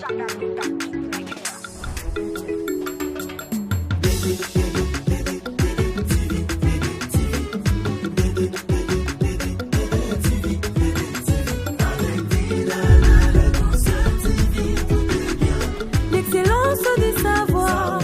L'excellence du savoir.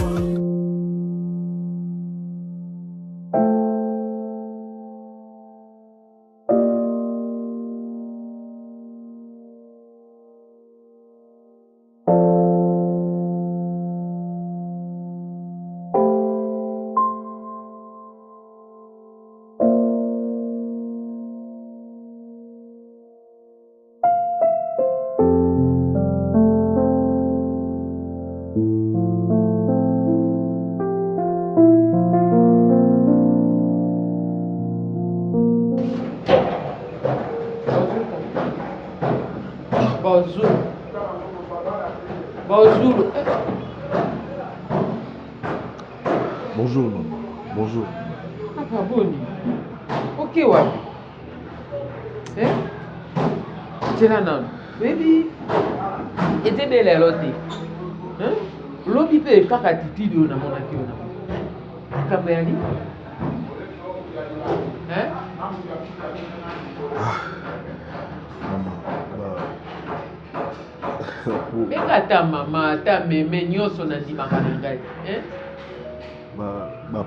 Bonjour. Bonjour. Bonjour, maman. Bonjour. Papa Boni. Ok, ouais. Eh? C'est là, non. Baby. Et t'es belle à l'autre. Hein? L'homme, il fait caca titi de na mon aki. Kambayani. Hein? Maman, Mais quand ta maman, ta mémé, nyonso na ndimaka na ngai. Hein?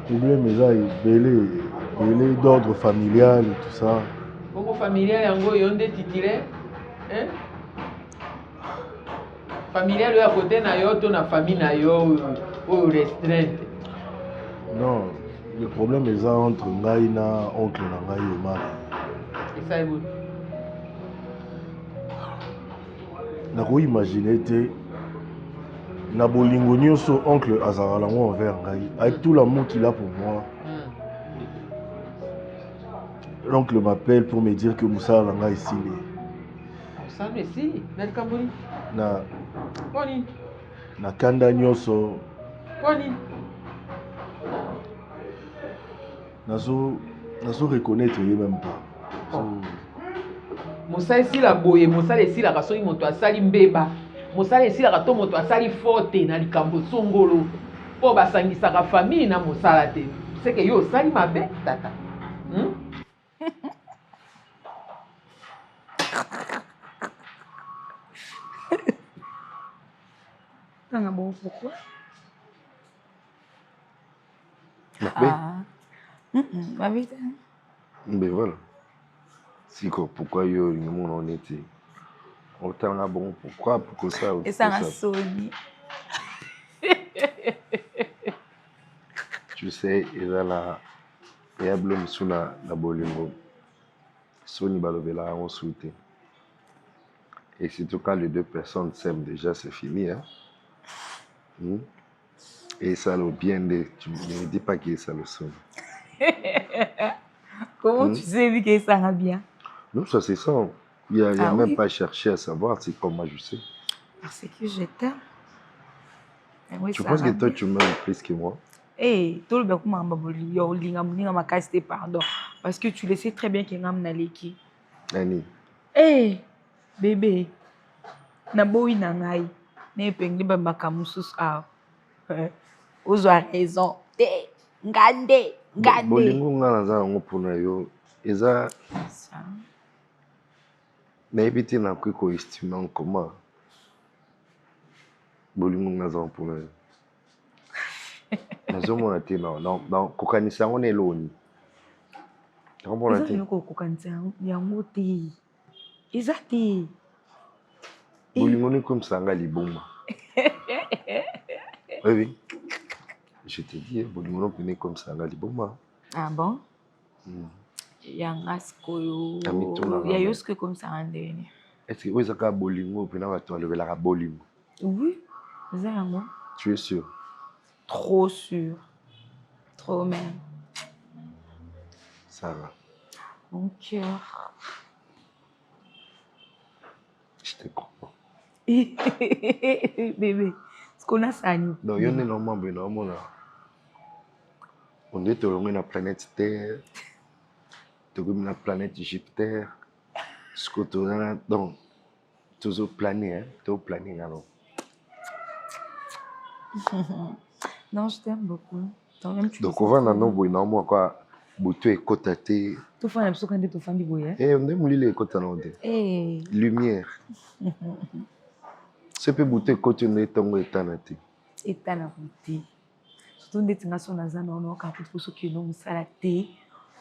problème est là, belé d'ordre familial et tout ça. Bongo familial yango yonde titire. Hein? Familial à côté na yo to na famille na yo ou restreinte. Non, le problème est là entre ngai na oncle na ngai et Omar. Et ça est bon. Nako imaginer te na bolingo nyonso oncle azala lango envers ngai avec tout l'amour qu'il a pour moi. L'oncle m'appelle pour me dire que Moussa Langa est ici. Moussa est ici? Na Kamboni? Na Boni. Na kanda nyonso. Boni. Nazo reconnaître même pas. Oh. Moussa ici la boye, Moussa ici la kaso moto asali mbeba. Moussa ici la kato moto asali forte na likambo songolo. Po basangisa ka famille na Moussa la te. C'est que yo sali mabe tata. Bon, pourquoi? Ma vie. Mais voilà. Si pourquoi yo nous on était. Autant là bon pourquoi pour que ça. Et ça m'a sonné. Tu sais, il y a la blum sur la bolingo. Sony balovela on souhaité. Et surtout quand les deux personnes s'aiment déjà c'est fini hein. Et ça le bien de tu ne dis pas que ça le sonne. Comment tu sais vu que ça va bien? Non, ça c'est ça. Il n'y a même pas cherché à savoir c'est comment je sais. Parce que je t'aime. Oui, tu penses que toi tu m'aimes plus que moi? Eh, tout le monde pardon. Parce que tu le sais très bien que ngam naleki. Nani? Eh, bébé. Naboui nangai. Ne pengli ba makamusus a. Ozo a raison. Te, ngande. Bolingo ngana za ngopuna yo. Eza ça. Mais éviter na ko estimant comment. Bolingo ngana za ngopuna yo. Nazomona te non kokanisa ngo neloni. Komona te. Eza ko kokanisa yango te. Eza te. Bolingo ni comme ça nga liboma. Oui. Je te dis, bolingo ni comme ça nga liboma. Ah bon? Yangasko ya yoske comme ça andeni. Est-ce que vous avez bolingo pena ba to levela bolingo? Oui, ça yango. Tu es sûr? Trop sûr. Trop même. Ça va. Mon cœur. Je te comprends. Bébé, ce qu'on a ça. Non, il y a normalement, on est sur la planète Terre, sur la planète Jupiter, ce que tu as donc, toujours plané, hein, tu as plané alors. Non, je t'aime beaucoup. Toi-même, tu Donc le on va sais. dans nos boys non moi quoi boto et côté Tout fait un épisode quand tu fais du boy. et on est moulé les côtés non de Eh. lumière. C'est peu boto et côté on est tango étanati. Et t'as la beauté. Surtout dès que tu as son azan on a quand tu fais que nous salaté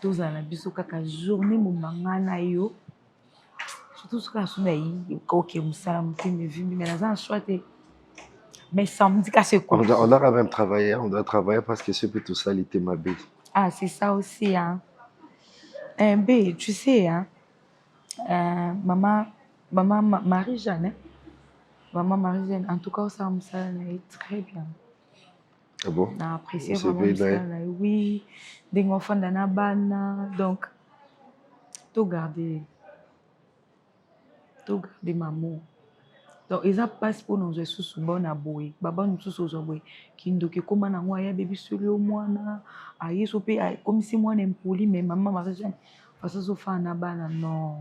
tous à la biso kaka journée mon mangana yo. Surtout ce que je suis OK musala mutime vu mais azan chouette. Mais samedi c'est quoi? On doit quand même travailler, on doit travailler parce que c'est peut tout ça l'été ma belle. Ah, c'est ça aussi hein. B, tu sais hein. Maman Marie-Jeanne. Maman Marie-Jeanne en tout cas ça me ça très bien. Ah bon? On a apprécié C'est vraiment ça. bien, Oui, des enfants dans la banane. Donc, tout garder maman. Donc, ils ont pas pour nous jouer sous bon aboy. Baba nous sous aboy. Qui nous dit comment on a bébé sur le mois na. Aïe sopé comme si moi n'aime poli mais maman Marie-Jeanne parce que ça fait un banane non.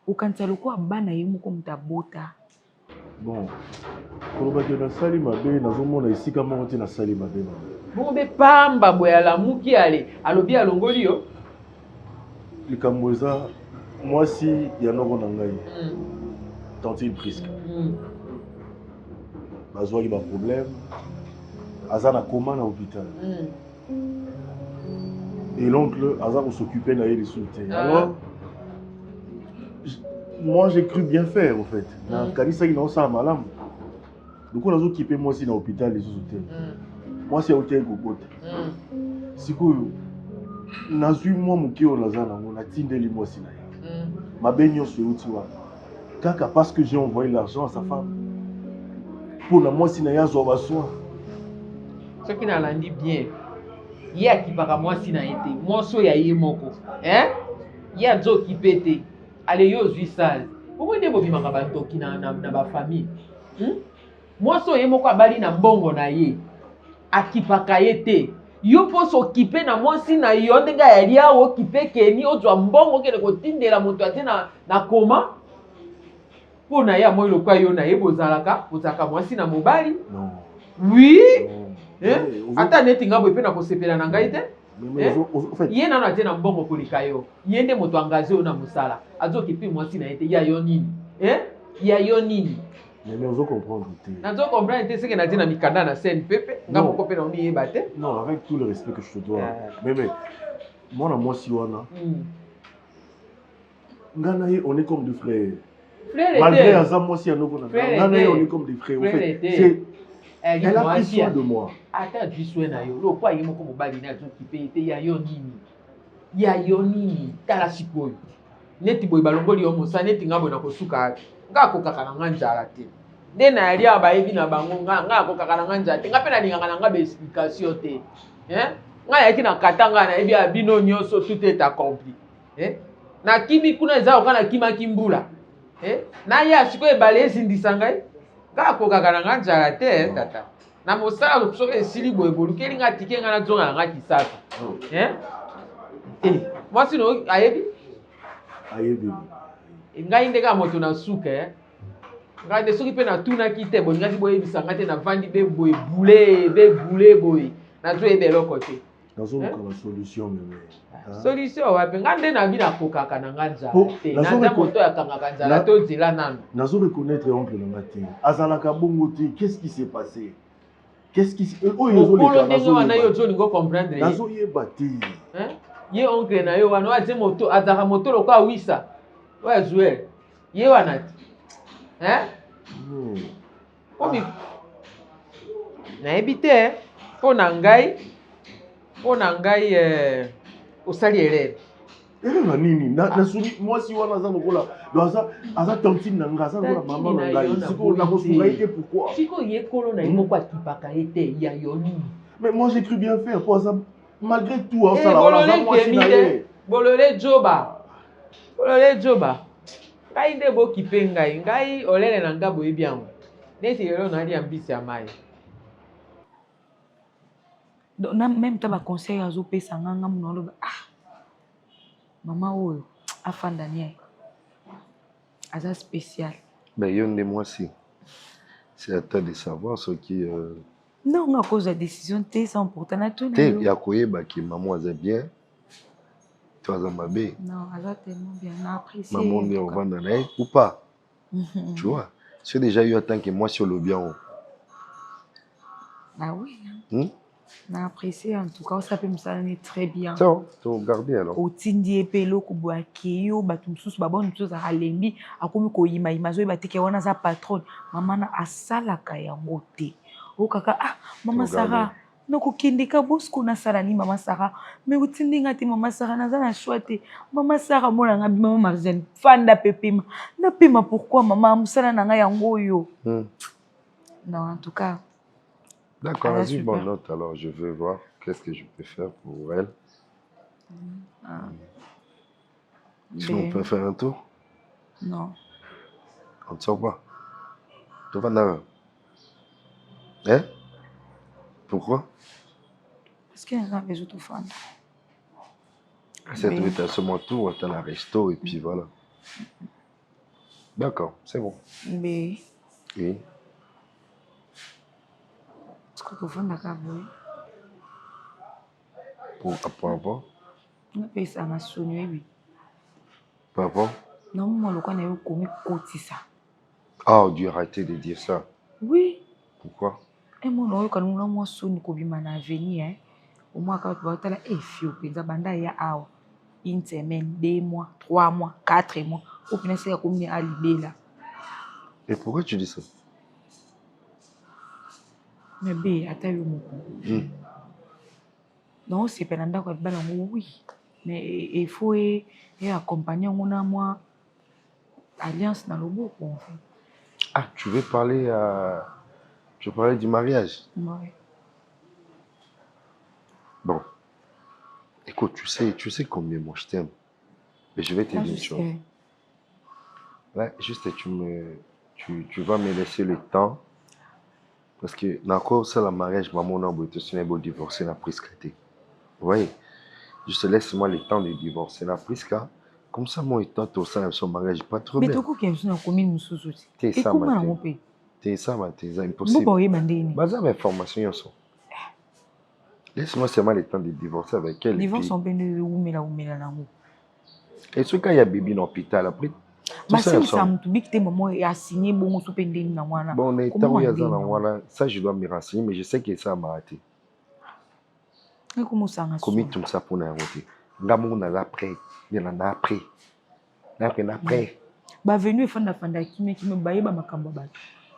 Ou quand tu as le quoi banane yemu comme ta bota. Bon, koloba ke nasali mabe nazomona esika moko te nasali mabe mama. Bon be pamba boya la muki ale alobi alongoli yo. Likambo eza mwasi ya noko na ngai. Tantine Prisca. Bazwaki ba problème. Aza na coma na hôpital. Et l'oncle Aza s'occupait na yeli soute. Alors moi j'ai cru bien faire en fait. Na kanisa ki na osala malamu. Donc on a occupé moi aussi na hôpital les soute. Moi c'est hôtel Gogota. Sikoyo nazui moi muki o naza nango na tindeli moi si na ye. Mabe nyonso euti wana. Kaka parce que j'ai envoyé l'argent à sa femme. Pour la moi si na ya zo ba soin. Ce qui n'a landi bien. Ye akipaka mwasi na été. Mwoso ya ye moko. Hein? Ye azo okipete. Ale yo zui sale. Pourquoi ne bobimaka bantoki na ba famille? Mwoso ye moko abali na mbongo na ye. Akipaka ye te. Yo po s'occuper na mwasi na yo ndenge ya lia okipe keni ozwa mbongo kene kotindela moto ate na koma. Po na ya moi lokwa yo na ye bozalaka mwasi na mobali. Non. Oui. Ata neti ngabo pe na kosepela na ngai te. Ye nano ate na mbongo kolika yo. Ye nde moto angaze yo na musala. Azo kipi mwasi na ye te ya yo nini? Ya yo nini? Mais on doit comprendre. Nazo comprendre te seke na tina mikanda na scène pepe. Ngabo ko pe na mi yeba te. Non, avec tout le respect que je te dois. Mais moi na mwasi wana. Ngana ye on est comme des frères. Malgré Azam mwasi anoko na. Ngana ye on est comme des frères. En fait, c'est elle a pris soin de moi. Ata jiswe na yo. Lo kwa yemo ko mobali na zo kipe te ya yo nini? Ya yo nini? Tala sikoyo. Neti boy balongoli yo mosa neti ngabo na kosuka. Nga ko kaka na nganjala te. Nde na lia ba yebi na bango nga ko kaka na nganjala te. Nga pe na linga na nga be explication te. Nga yaki na katanga na yebi abino nyonso tout est accompli. Na kimi kuna za okana kima kimbula. Na ya sikoyo ebale ezindisa ngai. Nga ko kaka na nganjala te tata. Na mosala soki esili boye bolukeli nga tike nga na zonga nga kisasa. Mwasi no ayebi? Ayebi. Ngai ndeka moto na suka ngai de soki pe na tuna kite bo ngati boye bisanga te na vandi be boye boule boye na zo ebe loko te nazo ko solution mais solution wapi ngande na bi na kokaka na nganja te na nda moto ya kanga kanjala to zila nanu nazo reconnaître oncle na ngati azalaka bongo te qu'est-ce qui s'est passé qu'est-ce qui oyo zo le nazo wana yo zo lingo comprendre nazo yeba te ye oncle na yo wana aze moto azaka moto lokwa wisa ouais jouer ye wana omi na ebite pona ngai osali erreur na nini na suni mwasi wana za lokola aza tantine na nga aza lokola mama na ngai siko na kosunga ite pourquoi siko ye kolo na imoko akipaka ete ya yo nini mais moi j'ai cru bien faire pour ça malgré tout osala wana za mwasi na ye bolole joba ngai nde bokipe ngai olele na nga boyebi yango neti lelo nalia mbisi ya mai même ta baconseil azopesa nganga muna oloba mama oyo afanda nie aza spécial ben yo nde mwasi c'est à toi de savoir ce qui Non, à cause de la décision, tu es sans pourtant à tout. Il y a quoi qui maman est bien. Tu as mabé. Non, elle a tellement bien apprécié. Maman est au vent ou pas. Tu vois, c'est déjà eu autant que moi sur le bien. Ah oui. On a apprécié en tout cas, ça peut me sonner très bien. Ça, tu regardes alors. Au tindi epelo kubwa keyo batumsusu babon tuzo za halembi akomi ko yima imazo batike wana za patron mama na asalaka yango te. O kaka mama Sarah noko kindika bosko na sala ni mama Sarah mais utindi ngati mama Sarah naza na choix te. Mama Sarah mona nga mama Marzen fanda pepima. Na pima pourquoi mama musala na nga yango yo. Non en tout cas. D'accord, vas-y, bonne note. Alors, je veux voir qu'est-ce que je peux faire pour elle. Sinon, on peut faire un tour? Non. On ne sort pas. Tu vas là. Hein? Pourquoi? Parce qu'il y a des autres fans. C'est tout, c'est mon tour, tu as un resto et puis voilà. D'accord, c'est bon. Mais. Oui. Est-ce que tu veux faire Pour rapport? On a payé ça à sonné, oui. Par rapport? Non, moi, le connais comme côté ça. Ah, Dieu, arrêtez de dire ça. Oui. Pourquoi? Et moi, quand on a sonné comme il m'a venu, hein. Au moins, quand tu vas te dire, fio, pizza, banda, ya awa. Une semaine, 2 mois, 3 mois, 4 mois. Au final, c'est comme à l'idée là. Et pourquoi tu dis ça? Mais bé, attends, non, c'est pas nanda quoi, oui. Mais il faut accompagner moi alliance dans le beau en fait. Ah, tu veux parler du mariage? Oui. Bon. Écoute, tu sais combien moi je t'aime. Mais je vais te dire une chose. Là, juste tu vas me laisser le temps. Parce que dans c'est le mariage, maman n'a pas été divorcée, n'a pris ce côté. Vous voyez? Juste laisse-moi le temps de divorcer, n'a pris ce cas. Comme ça, moi, étant tout ça, son mariage, pas trop bien. Mais tu sais qu'il y a une commune de sous-souci. T'es ça, c'est impossible. Bazar d'informations, laisse-moi seulement le temps de divorcer avec elle. Divorce, on peut nous oumela là. Et ce quand il y a bébé dans l'hôpital, après. Bah, si ça me dit que maman a signé bon sous pending na wana. Bon, on est wana, ça je dois me renseigner, mais je sais que ça m'a raté. Et comment ça a commis tout ça pour nous rater. Ngamu na après, il en a après. Après. Bah venu fanda qui me baye ba makamba ba.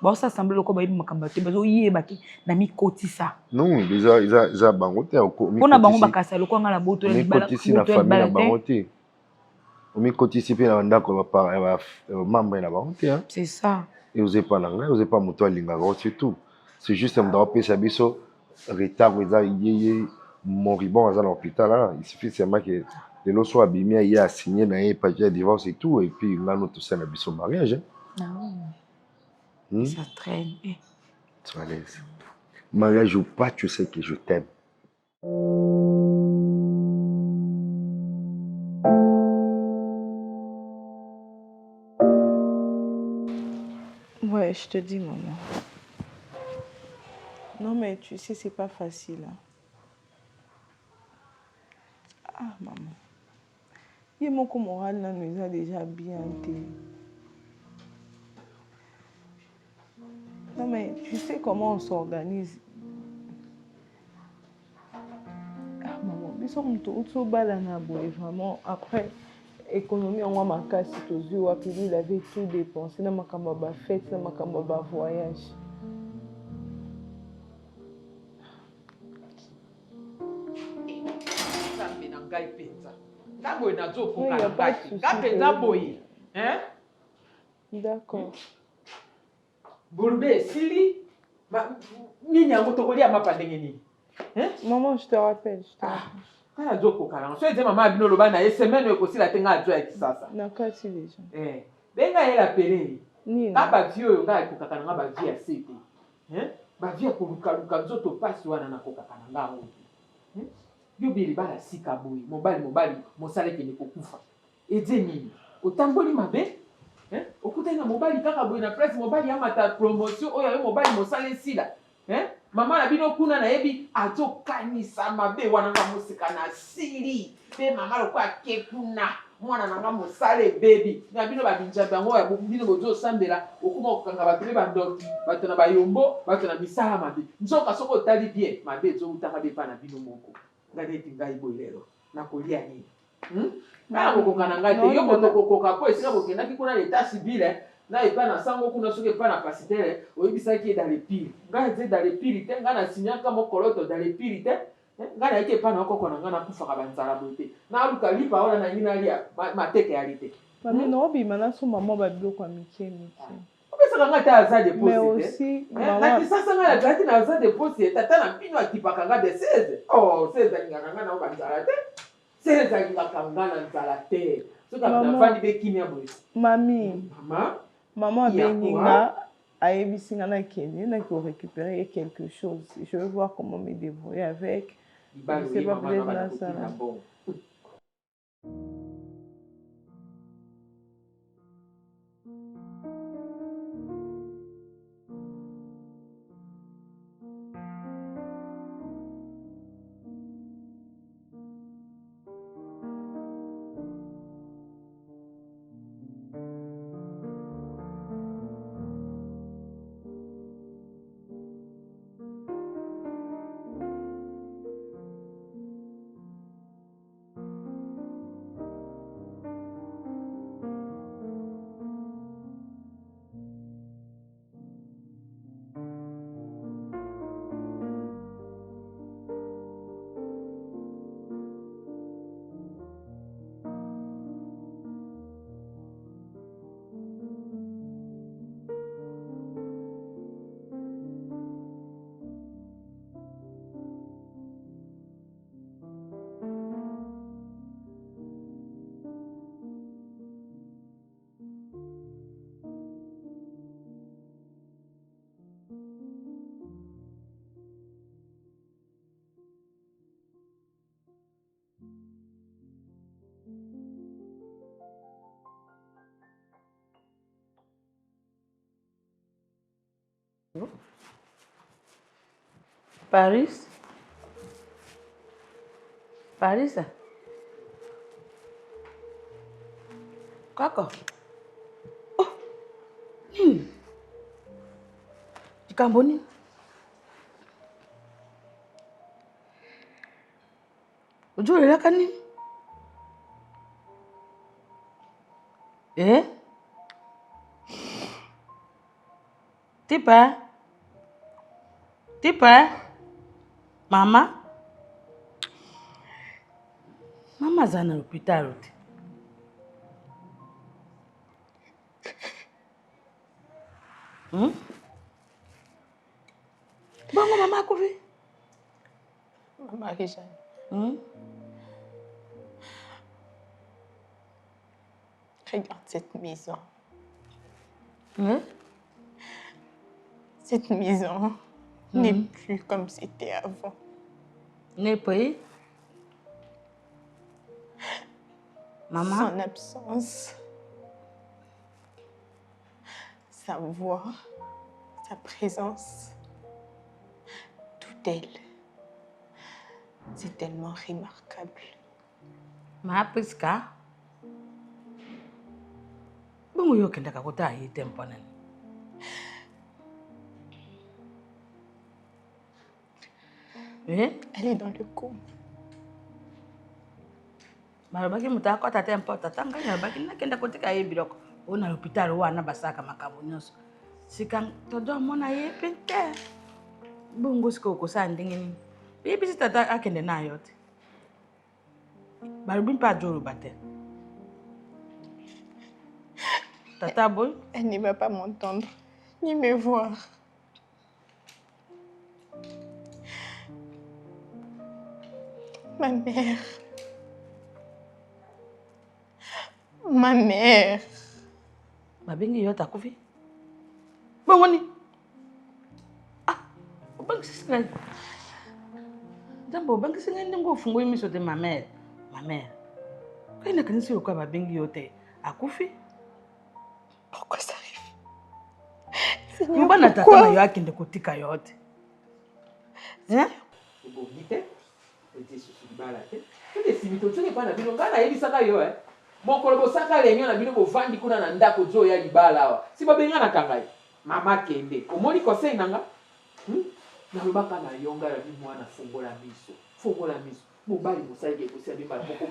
Ba ça semble le ko baye makamba te bazo yeba ki na mi kotisa. Non, ils bangote au commis. On a bango bakasa le ko ngala boto la libala. Kotisi na famille na bangote. Omi kotisi pe na ndako ba membre na bangote hein. C'est ça. Et osez pas l'anglais, osez pas moto linga c'est tout. C'est juste un drapeau sabiso retard moribond à l'hôpital là, il suffit seulement que de l'eau soit abîmé, il a signé dans un papier de divorce et tout, et puis là nous tous ça n'a son mariage. Ça traîne. Sois à l'aise. Mariage ou pas, tu sais que je t'aime. Ouais, je te dis, maman. Non, mais tu sais, c'est pas facile. Hein. Ah, maman. Il y a mon moral là, nous a déjà bien été. Non, mais tu sais comment on s'organise. Ah, maman, ils sont tous balana vraiment. Après, économie, on m'a cassé aux yeux. Puis il avait tout dépensé. Dans ma camaba fête, dans ma camaba voyage. D'accord. Bourbe, Sili, maman, je te rappelle. Quand tu as maman a dit que la semaine aussi la tenga a joué ça. D'accord, c'est déjà. Benga elle appelé. Quand ba vieux nga ko kakana ba vie assez. Ba vie ko luka nzoto passe wana na ko kakana ngao. Yo bili bala sika boy, mobali mosale ke ne ko kufa. Ede nini? Otamboli mabe? Okuta na mobali kaka boy na presse mobali amata promotion oyo mobali mosale sila. Mama na bino kuna na yebi azokanisa mabe wana nga musika na siri. Pe mama lokwa ke kuna mwana nanga mosale baby. Na bino ba binjabe yango ya bino bozo sambela okuma kokanga bato be bandoki, bato na bayombo, bato na misala mabe. Nzoka soko tali bien, mabe zo utaka be pa na bino moko. Ngade tingai boilero. Na kolia nini? Kana kokokana ngate yo moto kokoka po esika bokenda ki kuna l'état civil na epa na sango kuna soki epa na pasteur oyebisaki dans les pires. Nga ete dans les pires te nga na signaka mokoloto dans les pires te. Nga na eke epa na okoko na nga na kufaka banzala bote. Na luka lipa wana na ngina lia mateke ya lite. Mami no bima na so maman ba biloko mike. Opesa nga ta aza de Mais poste. aussi Na kisasa nga la gati na aza de poste tata na pino atipaka nga de 16. Oh 16 nga nga na banzala te. 16 nga kanga na nzala te. Soki afandi be kimia boye. Mami. Maman a béninga a ébisinga na kende na ko récupérer quelque chose. Je veux voir comment me débrouiller avec. C'est pas peut-être là ça. Paris? Paris? Kaka? Oh! Ikamboni? Ujue laka nini? Tipa? Mama? Mama zana l'hôpital. Bongo mama kouvi? Maman Réjeanne. Regarde cette maison. Cette maison n'est plus comme c'était avant. N'est pas? Maman? Son absence, sa voix, sa présence, tout elle, c'est tellement remarquable. Ma Priska? Bongo yo kenda kakota yi temponen. Elle est dans le coma. Marabaki mutako tata importa tanga marabaki nakenda kotika ye biloko ona l'hôpital wana basaka makambo nyonso sikang todo mona ye pente bongo siko kosa ndingini bibi tata akende na yote barubi pa joro bate tata boy Elle ne va pas m'entendre ni me voir. Ma mère. Ma mère. Mabengi yota kufi. Bongoni. Ah, bangi singa. Jambo bangi singa ndingo fungo imiso de ma mère. Ma mère. Kaina kanisi yoka babengi yote akufi. Pourquoi ça arrive? Mbana tata na yo akinde kotika yote. Hein? Bon, vite. Et sur le bal là. Tu es simito, tu n'es pas na bino ngana yebi saka yo hein. Mon kolobo saka lenyo na bino bovandi kuna na ndako zo ya libala wa. Si babenga na kangai. Mama kende. Omoni conseil nanga? Na lobaka na yonga la bi mwana fongola miso. Fongola miso. Mobali mosali ke kosia bimba boko.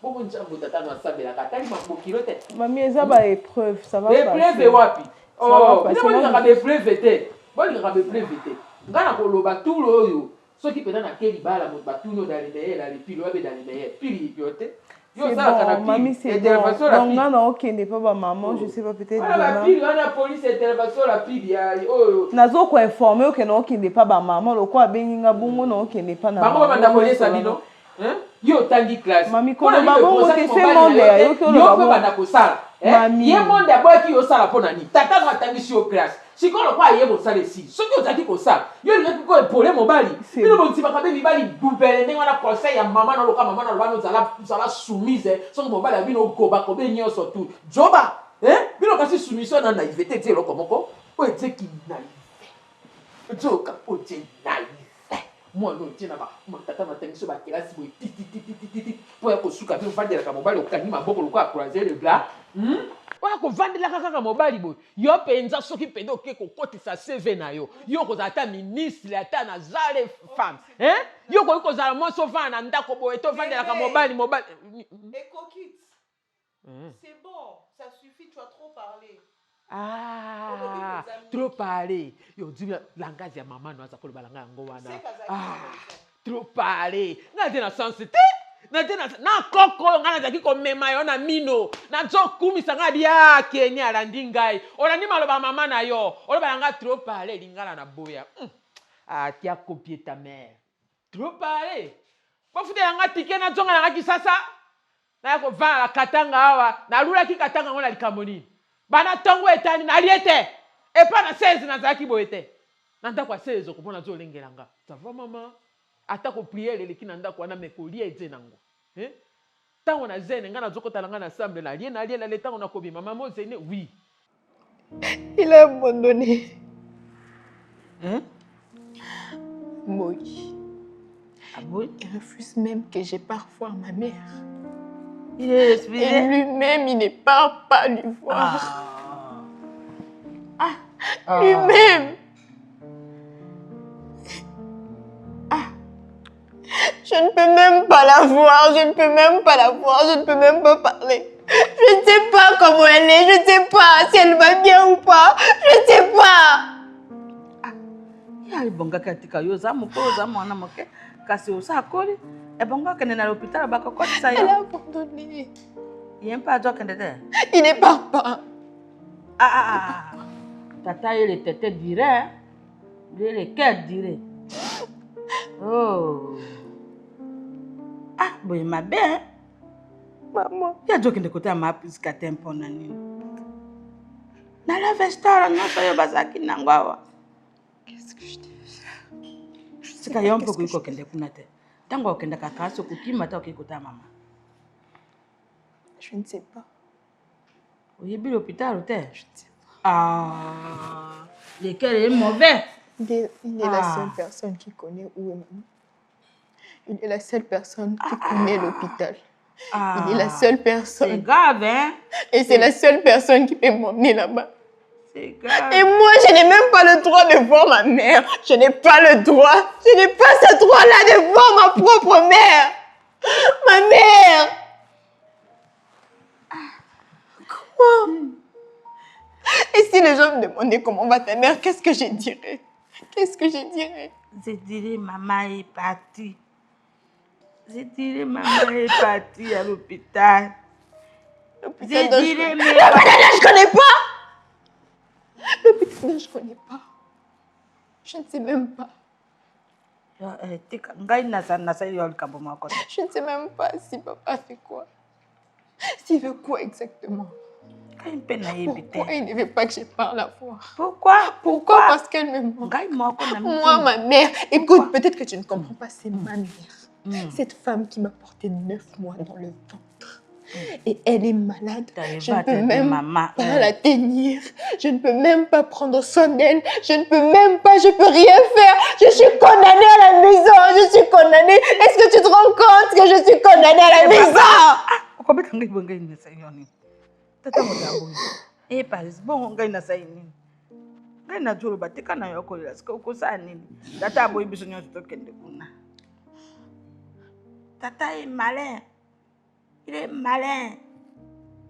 Boko njambo tata na sabela katali makokilo te. Mami eza ba épreuve, ça va passer. Épreuve wapi? Oh, bino boli ka épreuve te. Boli ka épreuve te. Ngana koloba tulo oyo. Soki pena na keli bala mo batuno dans les meilleurs dans les pilo abe dans les meilleurs. Pili yote. Yo ça kana pili. Mami c'est bon. Donc ngana okende pas ba maman, je sais pas peut-être demain. Voilà pili wana police intervention la pili ya oyo. Nazo ko informer okende okende pas ba maman loko abengi nga bongo na okende pas na. Bango ba ndakole sabino. Hein? Yo tangi classe. Mami ko ba bongo te fait monde ya yo ko yo pe banda ko sala. Mami. Ye monde aboy ki yo sala pona ni. Tata na tangi si yo classe. Si ko lo kwa ye bo sala si. Soki ozaki ko sala. Yo linga ko epole mobali. Bino bo ntima kabe bibali bubele ndenge wana conseil ya maman na loka maman na lobano zala soumise. Soki mobali abino goba ko be nyoso tu. Joba. Bino kasi soumission na naivete te loko moko. O ete ki naïve. Joka o te naïve. Moi non tiens là-bas. Moi tata na tangi so ba kelasi bo ti. Po ya ko suka bi vandela ka mobali okani maboko loko a croiser le bras. Oya kovandela kaka mobali boy yo penza soki pende oke kokotisa CV na yo yo kozala ata ministre ata na zale femme yo koki kozala mwasi ovanda na ndako boye tovandelaka mobali Écoute, c'est bon, ça suffit, tu as trop parlé. Ah, trop parlé. Yo dis langage ya maman no aza koloba langage yango wana. Trop parlé. Ngate na sensité. Na koko ngana zaki ko mema yo na mino. Na zo kumisa ngadi ya Kenya alandi ngai. Olandi maloba mama na yo. Oloba nga trop parler lingala na boya. Ah, tu as copié ta mère. Trop parler. Ba fude nga tike na zonga nga kisasa. Na ko va la katanga awa. Na lula ki katanga ngona likamoni. Bana tongo etani na liete. E pa na 16 na zaki boete. Na ndako 16 ko pona zo lengelanga. Ça va maman? Ata ko prier le leki na ndako wana mekoli eze nango. Tango na zene ngana zokota langa na assemblée na lie la tango na kobi maman mo zene oui. Il a abandonné. Moïse. Ah bon? Il refuse même que je parte voir ma mère. Il est respiré. Et lui-même, il ne part pas lui voir. Lui-même. Je ne peux même pas la voir, je ne peux même pas la voir, je ne peux même pas parler. Je ne sais pas comment elle est, je ne sais pas si elle va bien ou pas, je ne sais pas. Ya ibonga katika yo za mukolo za mwana moke kasi osakoli ebonga kende na l'hôpital bakokotisa yo. Elle a abandonné. Il n'est pas toi kende te. Il ne part pas. Tata il était dirait. Il est quel dirait. Oh. Ah, boy ma belle. Maman. Ya joke de côté ma puisque tempo na nini. Na la vestara no soyo bazaki nangwawa. Qu'est-ce que je devais faire? Sika yompo kuiko kende kuna te. Tango okenda kakaso kukima ta okikuta mama. Je ne sais pas. Oyebi l'hôpital ou te? Je ne sais pas. Ah, le cœur est mauvais. Il est la seule personne qui connaît où est maman. Il est la seule personne qui connaît l'hôpital. Il est la seule personne. C'est grave, hein? Et c'est la seule personne qui peut m'emmener là-bas. C'est grave. Et moi, je n'ai même pas le droit de voir ma mère. Je n'ai pas le droit. Je n'ai pas ce droit-là de voir ma propre mère. Ma mère. Comment? Et si les gens me demandaient comment va ta mère, qu'est-ce que je dirais? Qu'est-ce que je dirais? Je dirais maman est partie. Je dirais maman est partie à l'hôpital. L'hôpital, Je dirais mais je connais pas. L'hôpital, je connais pas. Je ne sais même pas. Je ne sais même pas si papa fait quoi. S'il veut quoi exactement. Pourquoi il ne veut pas que je parle à voir? Pourquoi? Parce qu'elle me manque. Moi, ma mère. Écoute, peut-être que tu ne comprends pas, c'est ma mère. Cette femme qui m'a porté 9 mois dans le ventre. Et elle est malade. Je ne peux même pas la tenir. Je ne peux même pas prendre soin d'elle. Je ne peux même pas, je ne peux rien faire. Je suis condamnée à la maison. Je suis condamnée. Est-ce que tu te rends compte que je suis condamnée à la maison? Tata est malin. Il est malin.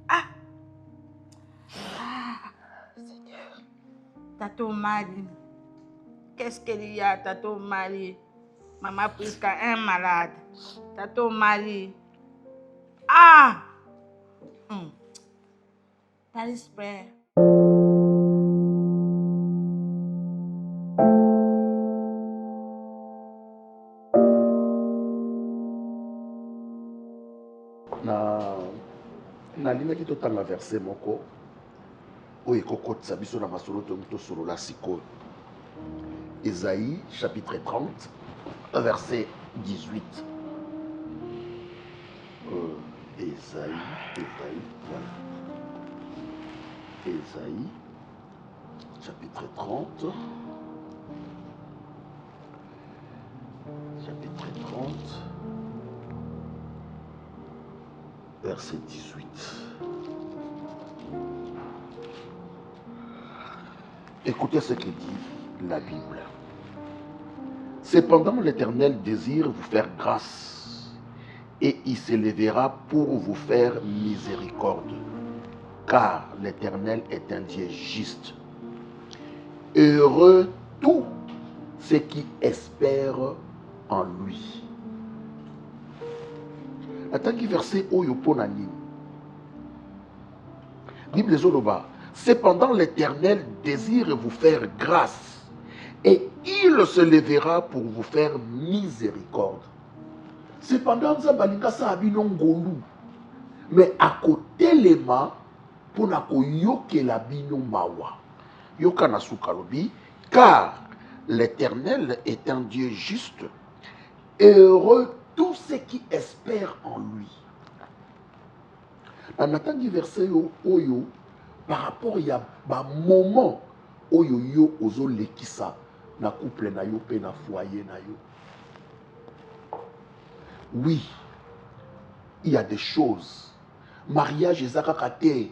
Ah. Seigneur. Tato mari. Qu'est-ce qu'il y a, Tato mari? Maman presque un malade. Tato mari. Ah. Paris frère. nalingaki totanga verset moko oyo ekokotisa biso na masolo tosolola sikoyo. Ésaïe chapitre 30 verset 18. Ésaïe, voilà. Ésaïe chapitre 30. Chapitre 30. Verset 18. Écoutez ce que dit la Bible. Cependant, l'Éternel désire vous faire grâce et il s'élèvera pour vous faire miséricorde. Car l'Éternel est un Dieu juste. Heureux tous ceux qui espèrent en lui. Attends verset Oyo Ponani. Bible Zoloba. Cependant l'Éternel désire vous faire grâce et il se lèvera pour vous faire miséricorde. Cependant Zabalinga Sabino Ngolu. Mais à côté les mains pour na koyoke la bino mawa. Yoka na sukalobi car l'Éternel est un Dieu juste. Heureux tous ceux qui espèrent en lui. En attendant verset oyo par rapport il y a un moment oyo yo ozo lekisa na couple na yo pe na foyer na yo. Oui, il y a des choses. Mariage ezaka kate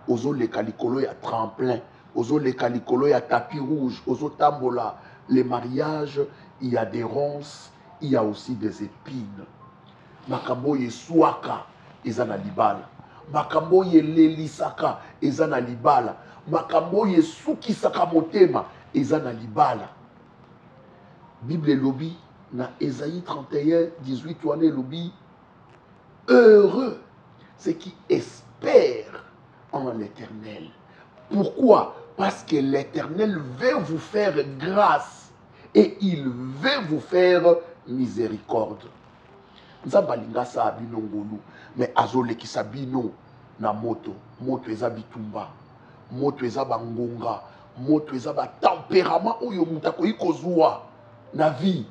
ozo leka likolo ya tremplin, ozo leka likolo ya tapis rouge, ozo tambola. Les mariages, il y a des ronces, il y a aussi des épines. Makambo ye swaka ezana libala. Makambo ye lelisaka ezana libala. Makambo ye sukisaka motema ezana libala. Bible lobi na Ésaïe 31 18 wane lobi heureux ceux qui espèrent en l'Éternel. Pourquoi? Parce que l'Éternel veut vous faire grâce et il veut vous faire miséricorde. Nzabalinga sa abino ngolu mais azole ki sabino na moto eza bitumba, moto eza bangonga, moto eza ba tempérament oyo mutako ikozua na vie.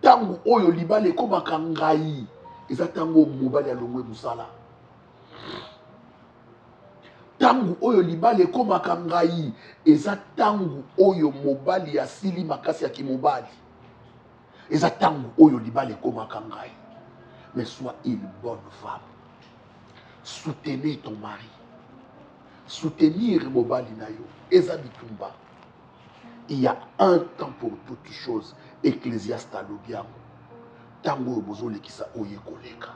Tangu oyo libale komaka ngai eza tango mobali alongwe musala. Tangu oyo libale komaka ngai eza tangu oyo mobali asili makasi ya kimobali. Eza tangu oyo libale komaka ngai. Mais sois une bonne femme. Soutenez ton mari. Soutenir mobali na yo eza bitumba. Il y a un temps pour toutes choses. Ecclésiaste alobiango. Tango bozo lekisa oye koleka.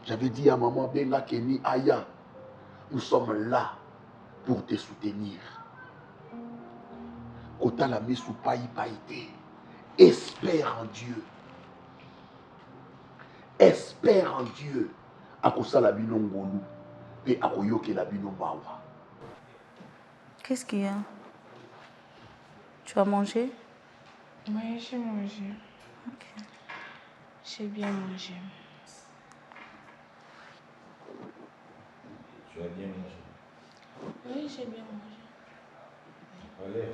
J'avais dit à maman Benga Keni Aya, nous sommes là pour te soutenir. Kota la misu paï païté. Espère en Dieu. Espère en Dieu. Akosa la bino ngolu. Et akoyoke la bino bawa. Qu'est-ce qu'il y a? Tu as mangé? Oui, j'ai mangé. Ok. J'ai bien mangé. Tu as bien mangé? Oui, j'ai bien mangé. Allez.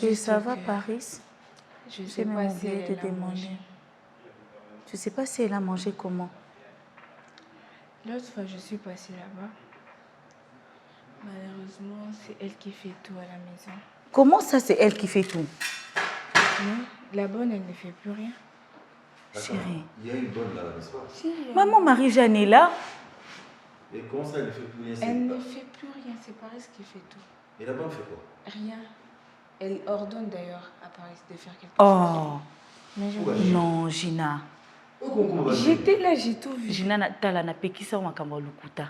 Et ça va, Paris? Je J'ai sais même pas si oublié elle de a demander. mangé. Tu sais pas si elle a mangé comment? L'autre fois, je suis passée là-bas. Malheureusement, c'est elle qui fait tout à la maison. Comment ça, c'est elle qui fait tout? Non, la bonne, elle ne fait plus rien. Chérie. Il y a une bonne là, n'est-ce pas? Si, Maman Marie-Jeanne est là. Et comment ça, elle ne fait plus rien? Elle ne fait plus rien, c'est Paris qui fait tout. Et la bonne fait quoi? Rien. Elle ordonne d'ailleurs à Paris de faire quelque chose. Oh. Mais je Non, Gina. J'étais là, j'ai tout vu. Gina, t'as na pekisa makambo lukuta.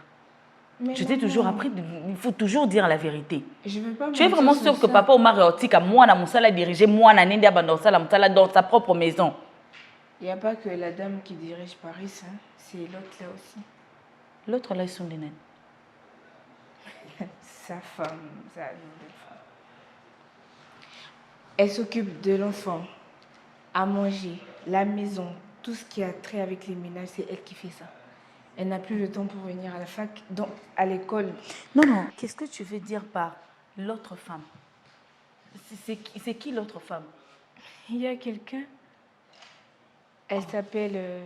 Mais Je t'ai toujours appris, il faut toujours dire la vérité. Je veux pas. Tu es vraiment sûr que papa Omar Otika, moi, na Moussala dirigé, moi, na Nende Abandonsala, Moussala dans sa propre maison. Il n'y a pas que la dame qui dirige Paris, hein. C'est l'autre là aussi. L'autre là, ils sont des naines. Sa femme, sa nouvelle femme. Elle s'occupe de l'enfant, à manger, la maison, tout ce qui a trait avec les ménages, c'est elle qui fait ça. Elle n'a plus le temps pour venir à la fac, donc à l'école. Non, non, qu'est-ce que tu veux dire par l'autre femme? C'est qui l'autre femme? Il y a quelqu'un. Elle s'appelle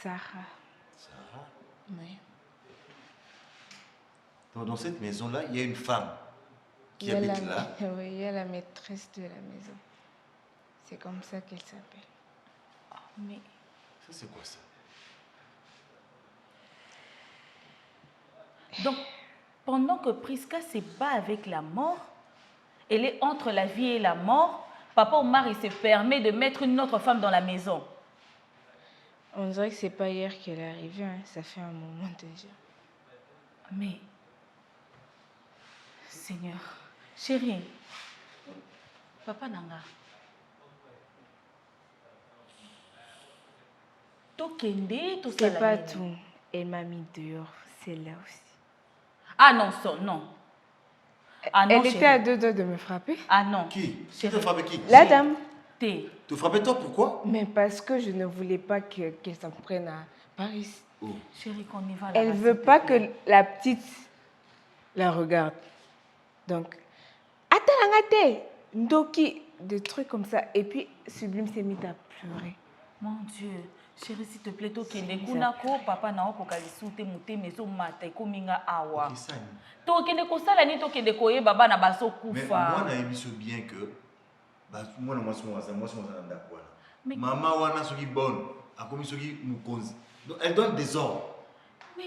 Sarah. Sarah? Oui. Donc, dans cette maison-là, il y a une femme qui habite là. Oui, il y a la maîtresse de la maison. C'est comme ça qu'elle s'appelle. Oh, mais... Ça, c'est quoi ça? Donc, pendant que Priska se bat avec la mort, elle est entre la vie et la mort, papa Omar, il se permet de mettre une autre femme dans la maison. On dirait que c'est pas hier qu'elle est arrivée, hein. Ça fait un moment déjà. Mais, Seigneur, chérie, papa Nanga, Tokende, tout ça. C'est pas tout. Elle m'a mis dehors, celle-là aussi. Ah non, non. Ah non, elle était à deux doigts de me frapper. Ah non. Qui te frappait qui? La dame. Te frappais toi, pourquoi? Mais parce que je ne voulais pas qu'elle s'en prenne à Paris. Oh. Chérie, qu'on y va là. Elle ne veut pas que la petite la regarde. Donc, attends, Ndoki, des trucs comme ça. Et puis, Sublime s'est mise à pleurer. Mon Dieu. Chérie, s'il te plaît, tokende kunako papa na oko kalisute mute mezo mata kominga awa. Tokende kosala ni tokende koye baba na baso kufa. Mais moi na ebiso bien que moi na moi ndakwa. Maman wana soki bonne, akomi soki mukonzi. Donc elle donne des ordres.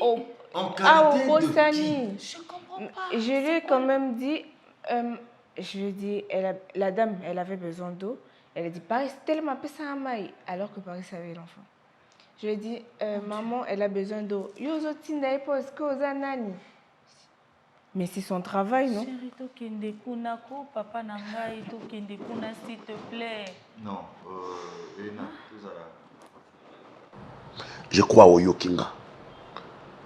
Oh, en qualité de Bosani. qui? Je comprends pas. Je lui ai quand même dit, je lui ai dit, la dame, elle avait besoin d'eau. Elle a dit, Paris, tellement peu ça maille, alors que Paris avait l'enfant. Je lui ai dit, maman, elle a besoin d'eau. Mais c'est son travail, non? Chérie, tokende kunako papa na ngai, tokende kuna s'il te plaît. Non, Elena, tout ça là. Je crois au Yokinga.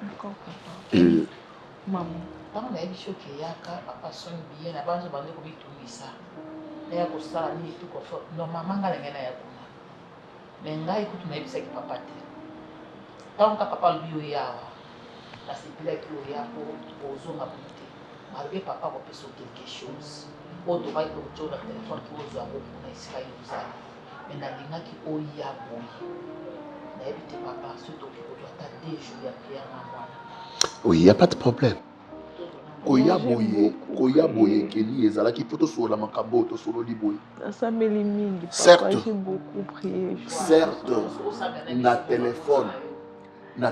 D'accord, papa. Maman. Tant na ebiso ke yaka papa son bien na banzo bande ko bitungisa. Na ya ko sala ni tout ko fo. Non maman nga ngena ya kuna. Mais ngai kutu na ebisa ki papa te. Tant ka papa lui yawa. La sipila ki oya ko ozonga bonte. Malgré papa ko peso quelque chose. Oto ba ko tchola téléphone ko ozo ako na isika yozala. Mais na linga ki oya boyi. Na ebite papa surtout ki ko doit ta 2 jours ya prière na mwana. Oui, il n'y a pas de problème. Koya boye keli ezalaki poto sola makambo to solo liboye. Asambeli mingi, papa, Certes. j'ai beaucoup prié. Certes, na téléphone.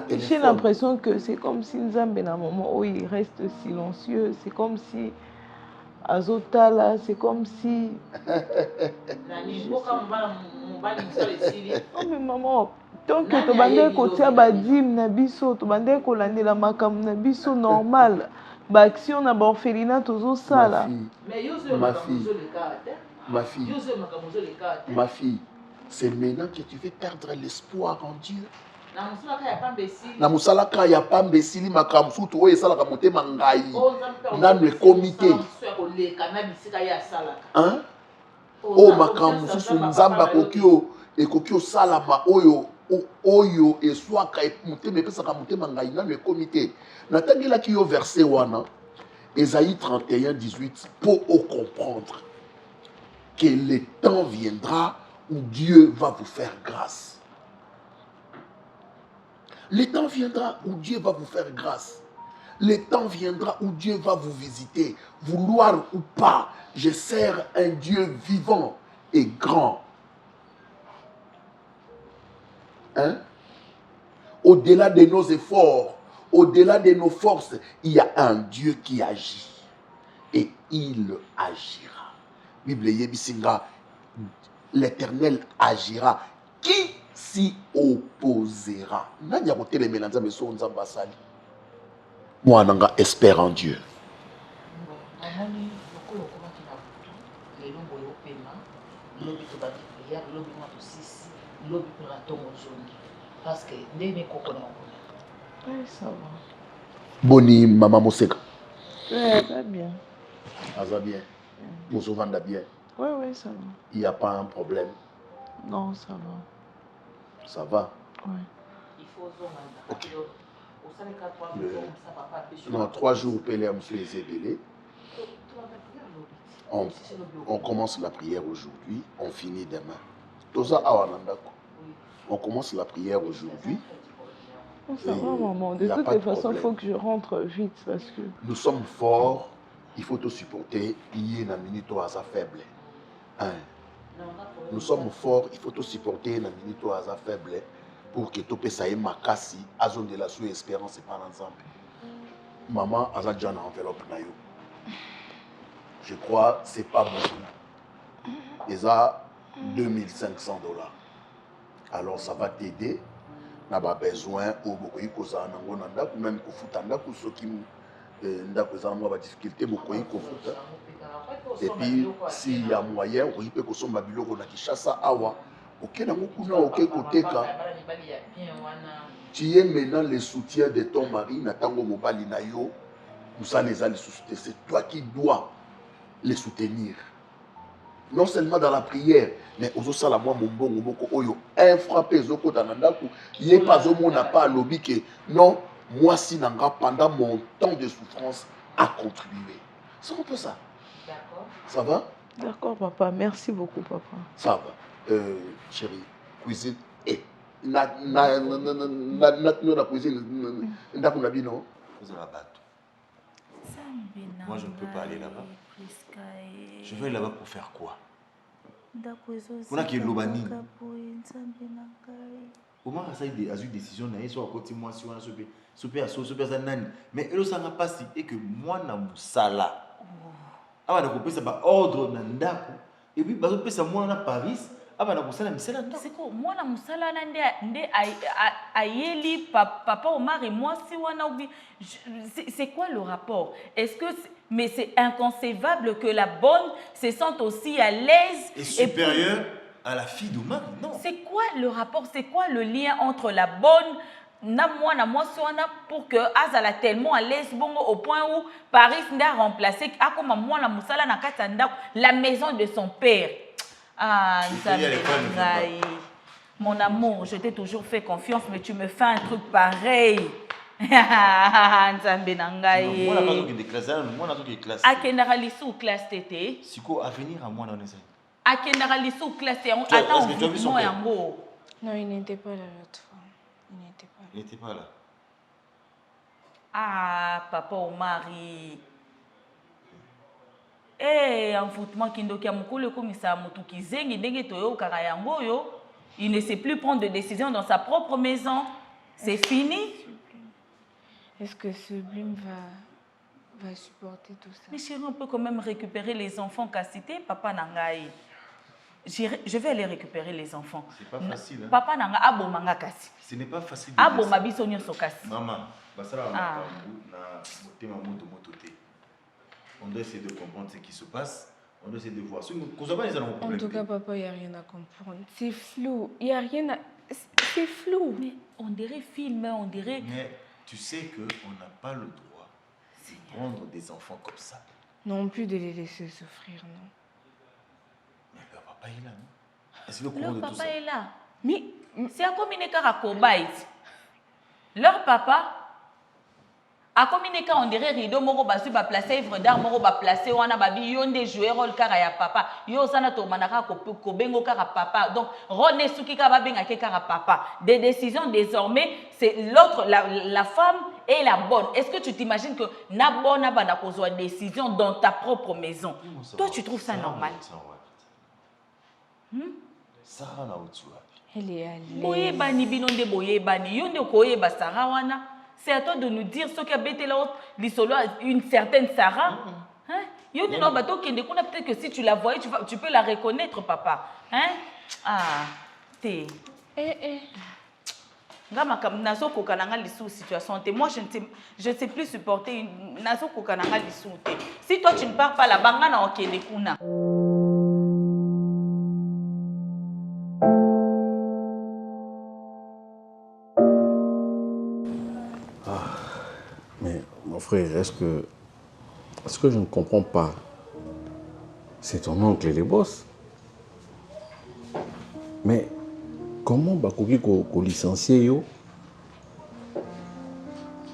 J'ai l'impression que c'est comme si Nzambe na moment où il reste silencieux, c'est comme si Azotala, c'est comme si. Oh mais maman, tant que tu bandé kotia badim na biso, tu bandé kolandela makam na biso normal. Action na orphelinat tozo sala. Ma fille, c'est maintenant que tu veux perdre l'espoir en Dieu. Na musalaka ya pambe sili makamsutu oyo esalaka motema ngai nanu ekomi te. O makamsusu nzambe ekoki osalama oyo eswaka motema epesaka motema ngai nanu ekomi te. Natangelaki yo verset wana Ésaïe 31:18 pour comprendre que le temps viendra où Dieu va vous faire grâce. Le temps viendra où Dieu va vous faire grâce. Le temps viendra où Dieu va vous visiter. Vouloir ou pas, je sers un Dieu vivant et grand. Hein? Au-delà de nos efforts, au-delà de nos forces, il y a un Dieu qui agit. Et il agira. Bible yebisinga, l'Éternel agira. Qui s'y opposera? Moi, je espère en Dieu. Parce que dès mes cocons. Oui, ça va. Boni, maman Moseka. Oui, ça va bien. Ça va bien. Vous souvent bien. Oui, oui, ça va. Il n'y a pas un problème. Non, ça va. Ça va. Oui. Ok. Non, 3 jours, on commence la prière aujourd'hui, on finit demain. On commence la prière aujourd'hui. Ça va, maman. De toute façon, il faut que je rentre vite parce que... Nous sommes forts, il faut te supporter. Il y a une minute à sa faible. Hein? Nous sommes forts, il faut te supporter une minute à sa faible pour que tu puisses aller makasi à zone de la sous espérance et par ensemble. Maman a déjà une enveloppe. Je crois que ce n'est pas beaucoup. Ils ont $2500. Alors ça va t'aider. On a besoin au même difficulté et puis s'il y a moyen on peut consommer biloko na Kinshasa awa OK na mukuna OK koteka. Tu es maintenant le soutien de ton mari na tango mobali na yo. C'est toi qui dois les soutenir. Non seulement dans la prière, mais aussi la moi mon moko oyo un frappé zoko danandaku yé pas au monde n'a pas lobby que non moi si nanga pendant mon temps de souffrance à contribuer. C'est un peu ça. D'accord. Ça va? D'accord papa, merci beaucoup papa. Ça va. Chérie, cuisine et na cuisine ndaku na bino vous avez la bateau. Moi je ne peux pas aller là-bas. Je vais là-bas pour faire quoi? On a qui est l'Obani. Comment ça a eu des décisions soit à côté moi si on a ce nani. Mais elle ça n'a pas si et que moi na musala. Ah bah donc ça va ordre nandaku et puis bah ça moi na Paris. Ah bah donc ça na misala nandaku. C'est quoi moi na musala nande ayeli papa Omar et moi si wana obi c'est quoi le rapport? Est-ce que mais c'est inconcevable que la bonne se sente aussi à l'aise et supérieure à la fille d'Omar? Non. C'est quoi le rapport? C'est quoi le lien entre la bonne na moi soana pour que Azala tellement à l'aise bongo au point où Paris n'a remplacé à comme moi la musala na katanda la maison de son père. Ah, mon amour, je t'ai toujours fait confiance mais tu me fais un truc pareil. Nzambe nangai. Moi na pas de classe, moi na de classe. Akendara lisu classe tété. Siko à venir à moi dans les années. Akendara lisu classe tété. Attends, moi yango. Non, il n'était pas là l'autre fois. Il n'était pas là. Il n'était pas là. Ah, papa Omari. Eh, envoûtement kindoki amukule komisa mutuki zengi ndenge toyo kaka yango yo. Il ne sait plus prendre de décision dans sa propre maison. C'est fini. Est-ce que Sublime va supporter tout ça? Mais chérie, on peut quand même récupérer les enfants qu'a cité Papa Nangaï. Je vais aller récupérer les enfants. C'est pas facile. Hein? Papa Nanga abo manga kasi. Ce n'est pas facile. Abo mabiso nyonso kasi. Maman, basala na motema moto mototé. On doit essayer de comprendre ce qui se passe. On doit essayer de voir. En tout cas, papa, il n'y a rien à comprendre. C'est flou. Il n'y a rien à... C'est flou. Mais on dirait film, on dirait... Mais tu sais qu'on n'a pas le droit de prendre des enfants comme ça. Non plus de les laisser souffrir, non. Mais leur papa est là, non? Est-ce le courant de tout ça? Leur papa est là. Mais c'est un communiqué à Kobaït. Leur papa... A communiquer on dirait rideau moko basu ba placer œuvre d'art moko ba placer wana ba bi yonde jouer rôle kara ya papa yo sana to manaka ko bengo kara papa donc René Souki ka ba benga ke kara papa des décisions désormais c'est l'autre la femme est la bonne. Est-ce que tu t'imagines que na bonne bana kozwa décision dans ta propre maison? Toi tu trouves ça normal? Sarah na otua. Elle est allée. Boye bani binonde boye bani yonde koye ba Sarah wana. C'est à toi de nous dire ce qui a bêté une certaine Sarah. Hein? Peut-être que si tu la voyais, tu peux la reconnaître, papa. Hein? Ah, t'es. Moi, je ne sais plus supporter une. Si toi, tu ne pars pas là-bas, Mon frère, est-ce que je ne comprends pas? C'est ton oncle et les boss. Mais comment Bakoki ko licencié yo?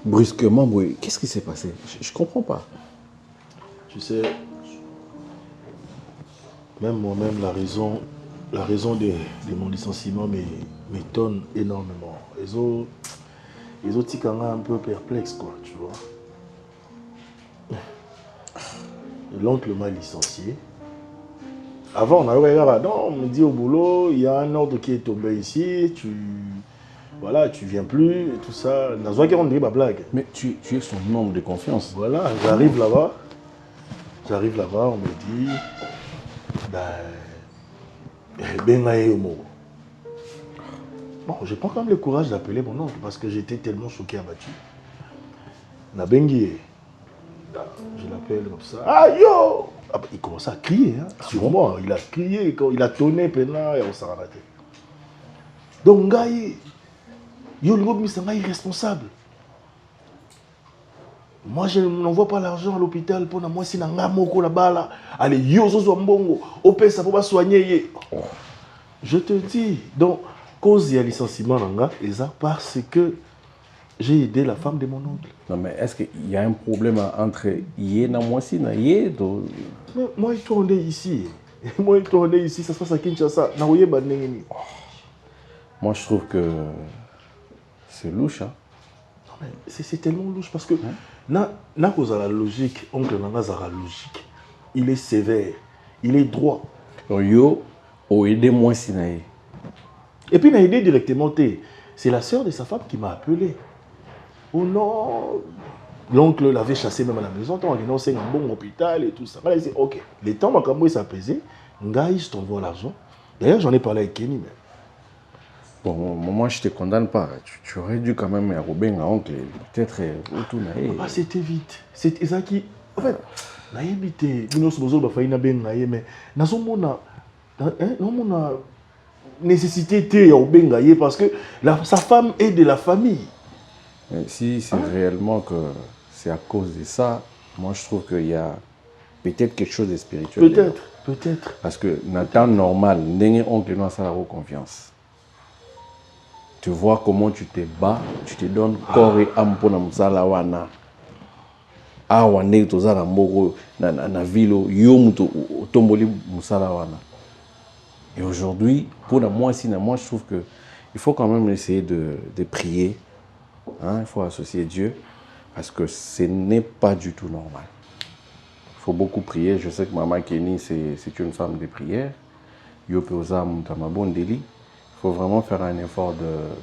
Brusquement, qu'est-ce qui s'est passé? Je comprends pas. Tu sais, même moi-même, la raison de mon licenciement m'étonne énormément. Les autres sont un peu perplexes, quoi, tu vois. L'oncle m'a licencié. Avant, on me dit au boulot, il y a un ordre qui est tombé ici, tu viens plus, et tout ça. Mais tu es son homme de confiance. Voilà, j'arrive là-bas, on me dit, bon, je prends quand même le courage d'appeler mon oncle parce que j'étais tellement choqué, abattu. Nabengi. Je l'appelle comme ça. Ah yo! Il commence à crier sur moi. Il a crié, il a tonné pendant et on s'en a raté. Donc, Ngaï, yo le groupe est irresponsable. Moi, je n'envoie pas l'argent à l'hôpital pour moi si n'a moko là-bas là. Allez, yo zo mbongo, op ça pour pas soigner. Je te dis, donc cause de licenciement nanga, et ça parce que j'ai aidé la femme de mon oncle. Non, mais est-ce qu'il y a un problème entre Yé et moi si na Yé? Moi, je tourne ici. Ça se passe à Kinshasa. Moi, je trouve que c'est louche. Hein? Non, mais c'est tellement louche parce que na cause à la logique, oncle Nanga Zara logique. Il est sévère, il est droit. Yo, aidé moi si na Yé. Et puis, il a aidé directement. C'est la sœur de sa femme qui m'a appelé. Oh non, l'oncle l'avait chassé même à la maison, on a un bon hôpital et tout ça. Il dit, ok, les temps où il s'est apaisé, je t'envoie l'argent. D'ailleurs, j'en ai parlé avec Kenny. Mais... Bon, moi, je ne te condamne pas. Tu aurais dû quand même avoir un oncle, peut-être tout naïf. Ah, c'était vite. C'est ça qui... En fait, naïf, nous sommes mais nous avons nécessité au bengaye parce que sa femme est de la famille. Mais si c'est réellement que c'est à cause de ça, moi je trouve qu'il y a peut-être quelque chose de spirituel. Peut-être. Parce que dans le temps normal, n'ayez oncle non ça la confiance. Tu vois comment tu te bats, tu te donnes corps et âme pour la wana. Ah wane to za na mboko na ville yo muto tomboli musala wana. Et aujourd'hui, pour moi je trouve que il faut quand même essayer de prier. Hein, il faut associer Dieu parce que ce n'est pas du tout normal. Il faut beaucoup prier. Je sais que Maman Kenny, c'est une femme de prière. Il faut vraiment faire un effort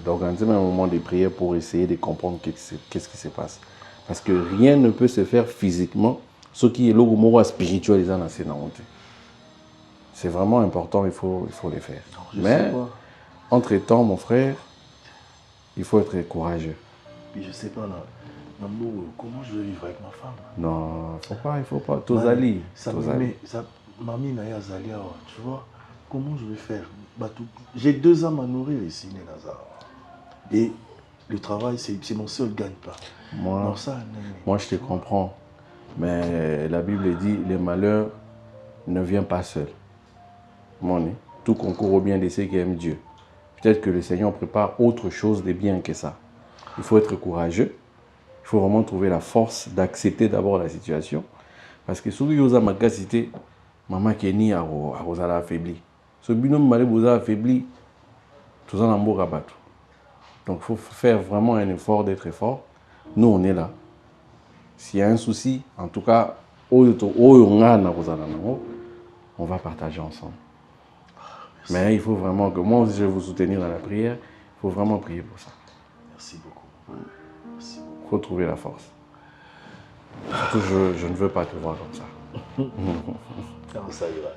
d'organiser un moment de prière pour essayer de comprendre qu'est-ce qui se passe. Parce que rien ne peut se faire physiquement, ce qui est le spirituel. C'est vraiment important, il faut le faire. Mais, entre-temps, mon frère, il faut être courageux. Puis je sais pas, comment je vais vivre avec ma femme? Non, il faut pas. Tozali. Mamie Naya Zalia, tu vois, comment je vais faire? J'ai 2 ans à nourrir ici, Nazar. Et le travail, c'est mon seul gagne-pain. Moi, je te comprends. Mais la Bible dit, le malheur ne vient pas seul. Tout concourt au bien de ceux qui aiment Dieu. Peut-être que le Seigneur prépare autre chose de bien que ça. Il faut être courageux. Il faut vraiment trouver la force d'accepter d'abord la situation. Parce que si vous avez ma capacité, maman qui est née à Rosala affaibli. Ce binôme malé vous a affaibli, tout ça n'a pas rabattu. Donc il faut faire vraiment un effort d'être fort. Nous, on est là. S'il y a un souci, en tout cas, on va partager ensemble. Mais il faut vraiment que moi aussi je vais vous soutenir dans la prière. Il faut vraiment prier pour ça. Merci beaucoup. Merci beaucoup. Il faut trouver la force. Surtout, je ne veux pas te voir comme ça. Ça ira.